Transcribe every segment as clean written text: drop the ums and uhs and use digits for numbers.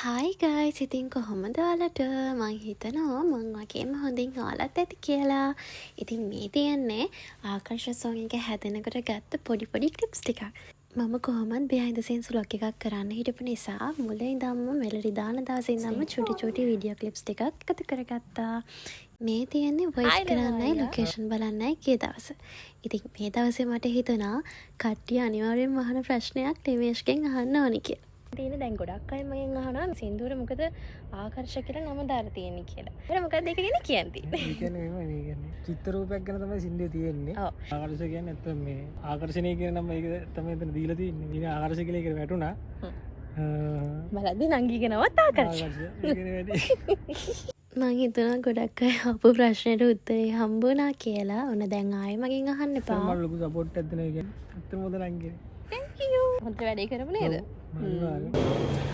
හයි guys, ඉතින් කොහොමද ඔයාලට? මං හිතනවා මං වගේම හොඳින් ඔයාලත් ඇති කියලා. ඉතින් මේ තියෙන්නේ ආකර්ෂ සෝන් එක හැදෙනකොට ගත්ත පොඩි ක්ලිප්ස් ටිකක්. මම කොහොමත් behind the scenes vlog එකක් කරන්න හිටපු නිසා මුලින් ඉඳන්ම මෙලඩි දාන දවසේ ඉඳන්ම චුටි වීඩියෝ ක්ලිප්ස් ටිකක් එකතු කරගත්තා. මේ තියෙන්නේ වොයිස් කරන්නයි ලොකේෂන් බලන්නයි ගිය දවස. ඉතින් මේ දවසේ මට හිතුණා කට්ටිය අනිවාර්යෙන්ම අහන ප්‍රශ්නයක් නිමේෂ්ගෙන් අහන්න ඕනි කියලා. තියෙන දැන් ගොඩක් අය මගෙන් අහනවා සින්දුවර මොකද ආකර්ෂ කියලා නම දාලා තියෙන්නේ කියලා. ඒක මොකක්ද ඒක ගැන කියන්නේ? ඒ කියන්නේ මේ කියන්නේ චිත්‍ර රූපයක් ගැන තමයි සින්දුවේ තියෙන්නේ. ආකර්ෂ කියන්නේ නැත්නම් මේ ආකර්ෂණය කියන නම ඒක තමයි එතන දීලා තියෙන්නේ. ඉතින් ආකර්ෂ කියලා ඒකට වැටුණා. බලද්දි නංගිගේ නමත් ආකර්ෂ. මං හිතුණා ගොඩක් අය අපු ප්‍රශ්නෙට උත්තරේ හම්බුණා කියලා. ඔන්න දැන් ආයෙ මගෙන් අහන්න එපා. මම ලොකු සපෝට් එකක් දෙනවා කියන්නේ. ඇත්තම හොඳ නංගිනේ. Thank you. හොඳ වැඩේ කරමු නේද?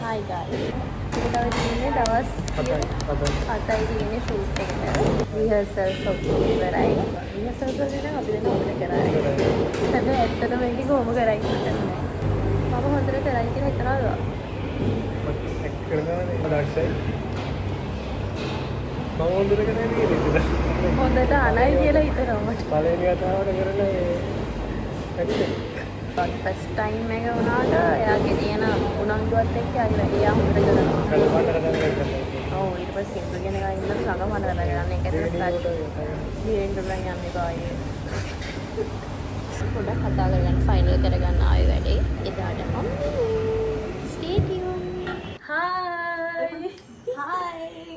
Hi guys. kita ini dawas 7යි තියෙන්නේ shoot එකට. rehearsals ඔක්කොම ඉවරයි. rehearsals වල නම් අපි දැන් අපිට කරන්නේ. හැබැයි ඇත්තටම මේක කොහොම කරයි කියන්නේ. මම හොඳට කරයි කියලා හිතනවා. එක් කරනවානේ ආදර්ශයි. මම හොඳට කරන්නේ කියලා. හොඳට අනයි කියලා හිතනවා. පළවෙනි වතාවට කරලා ෆස්ට් ටයිම් එක වුණාට එයාගේ තියෙන උනන්දුවත් එක්ක එයාගේ වැඩේ හොඳට කරනවා. ඔව් ඊට පස්සේ සින්දු කියන එක ඉන්න සංගම හදලා ගන්න එක ඇතුළට ගිරෙන්න උලන් යන්නේ කායේ. පොඩ්ඩක් කතා කරගන්න ෆයිනල් කරගන්න ආයෙ වැඩේ. එදාටම stay tuned. hi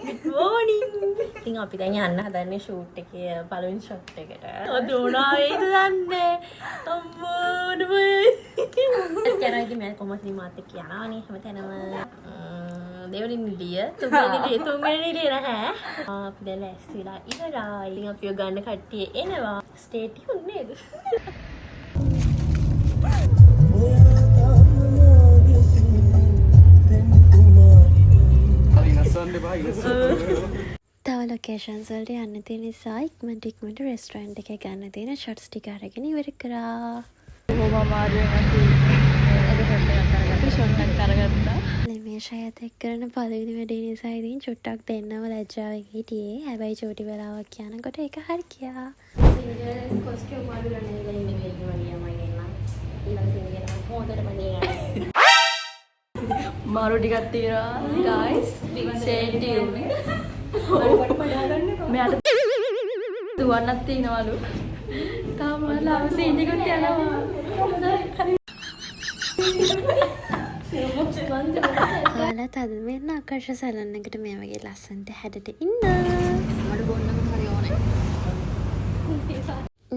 good morning. ඉතින් අපි දැන් යන්න හදන්නේ ෂූට් එකේ පළවෙනි ෂොට් එකට. ඔද උනා වේද දන්නේ. අම්මෝ නේ. ඒකනයිද මම කොහොමද මාත් එක්ක යනවනේ හැමතැනම. දෙවෙනි නිලිය තුන්වෙනි නිලිය නැහැ. අපි දැන් ලෑස්තිලා ඉවරයි. ඉතින් අපිව ගන්න කට්ටිය එනවා. stay tuned නේද? තව ලොකේෂන්ස් වලට යන්න තියෙන නිසා ඉක්මනට රෙස්ටොරන්ට් එකේ ගන්න තියෙන ෂොට්ස් ටික අරගෙන ඉවර කරා. කොහොම අමාරුවෙන් අපි ෂොට් එකක් කරගත්තා. නිමේෂයත් එක්ක කරන පළවෙනි වැඩේ නිසා ඉතින් චුට්ටක් දෙන්නම ලැජ්ජාවෙන් හිටියේ. හැබැයි චූටි වෙලාවක් යනකොට ඒක හරි ගියා. සින්ඩරෙලාස් කොස්ටියුම් වල නෙවෙයි ඉන්නේ මේක වගේ මම එන්න. ඊළඟ සින්ඩරෙලා හොඳටම නියයි. මාරු ටිකක් තියෙනවා guys. stay tuned. මෙයාට දුවන්නත් තියෙනවලු. තාම ලාව සීන් එකක් යනවා. කාලත් අද මෙන්න ආකර්ෂ සැලන් එකට මේ වගේ ලස්සනට හැඩට ඉන්න. මට බොන්නම හරි ඕනේ.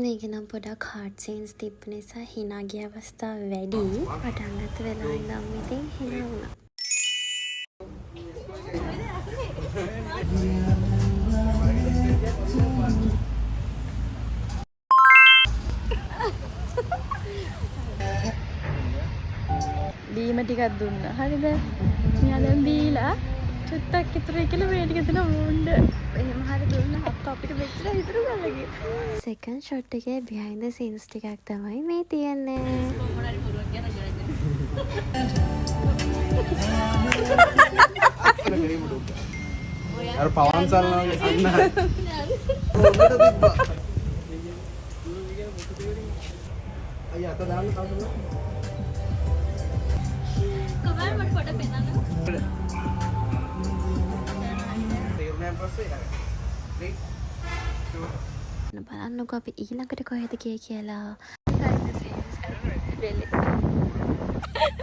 මේක නම් පොඩක් හાર્ඩ් සීන්ස් තිබ්බ නිසා hina ගිය අවස්ථා වැඩි. පටන් ගත්ත වෙලාවෙ ඉඳන් ඉතින් hina වුණා. බීම ටිකක් දුන්නා. හරිද? මෙයා දැන් බීලා චුට්ටක් ඉතුරු කියලා මේ ටික දෙන මුණ්ඩ. එහෙම හරි දුන්නා අප්පා අපිට මෙච්චර ඉතුරු කරලා ගියා. සෙකන්ඩ් ෂොට් එකේ behind the scenes ටිකක් තමයි මේ තියෙන්නේ. මොනවාරි පුරුවක් ගැන අර පවන් සල්නවා අන්න හොඳට තිබ්බා. අයියා අත දාන්න කවුද? කවල් මට පොඩ පෙන්නන්න. තේරුණාන් පස්සේ 3 2 බලන්නකෝ අපි ඊළඟට කොහෙද ගියේ කියලා.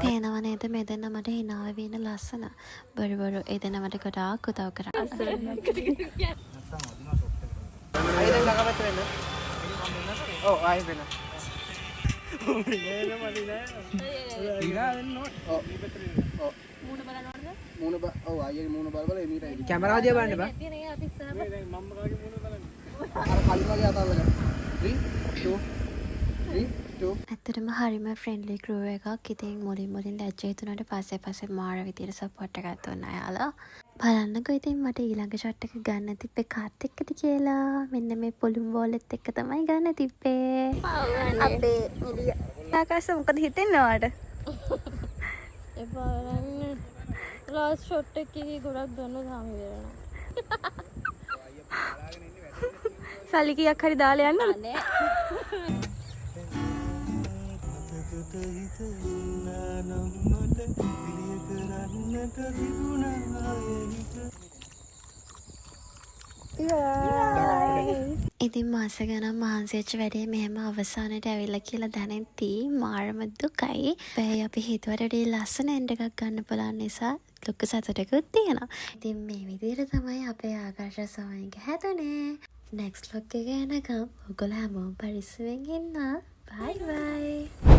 පේනව නේද මේ දෙන්න මට හිනාව වෙන ලස්සන. බරු එදෙන මට ගොඩාක් උදව් කරා. අය දැන් ළඟමත් වෙන්න. ඔව් ආයෙ වෙන්න. නේද මලි නෑ. ඉරා වෙන්න ඕනේ. ඔව්. ඔව්. මූණ බලන්න ඕනද? ඔව් ආයෙ මූණ බල එමීට කැමරාව දිහා බලන්න බා. දැන් මම්ම කාගේ මූණ බලන්න. අර කලින් වගේ අතල්ලා ගන්න. 3 2 3 2 ඇත්තටම හරිම ෆ්‍රෙන්ඩ්ලි ක්‍රූ එකක්. ඉතින් මුලින් ලැජ්ජා හිතුණාට පස්සේ මාර විදියට සපෝට් එකක් දුන්නා යාලා. බලන්නකෝ ඉතින් මට ඊළඟ ෂොට් එක ගන්න තිබ්බේ කාත් එක්කද කියලා. මෙන්න මේ පොලුම් බෝලෙත් එක්ක තමයි ගන්න තිබ්බේ. අපේ නිලිය. ආකාශ මොකද හිතෙන්නේ ඔයාලට? එපා ලාස් ෂොට් එකේ ගොඩක් දන්න සාම ඉවරනවා. සල්ලි කීයක් හරි දාලා යන්නද? ඉතින් මාස ගණන් මහන්සි වෙච්ච වැඩේ මෙහෙම අවසානයට ඇවිල්ලා කියලා දැනෙද්දි මාරම දුකයි. හැබැයි අපි හිතුවට වඩා ලස්සන එන්ඩ් එකක් ගන්න පුළුවන් නිසා ලොකු සතුටකුත් තියෙනවා. ඉතින් මේ විදිහට තමයි අපේ ආකර්ෂ සමයක හැදුනේ. next vlog එක එනකම් ඔයගොල්ලෝ හැමෝම පරිස්සමෙන් ඉන්න. bye bye.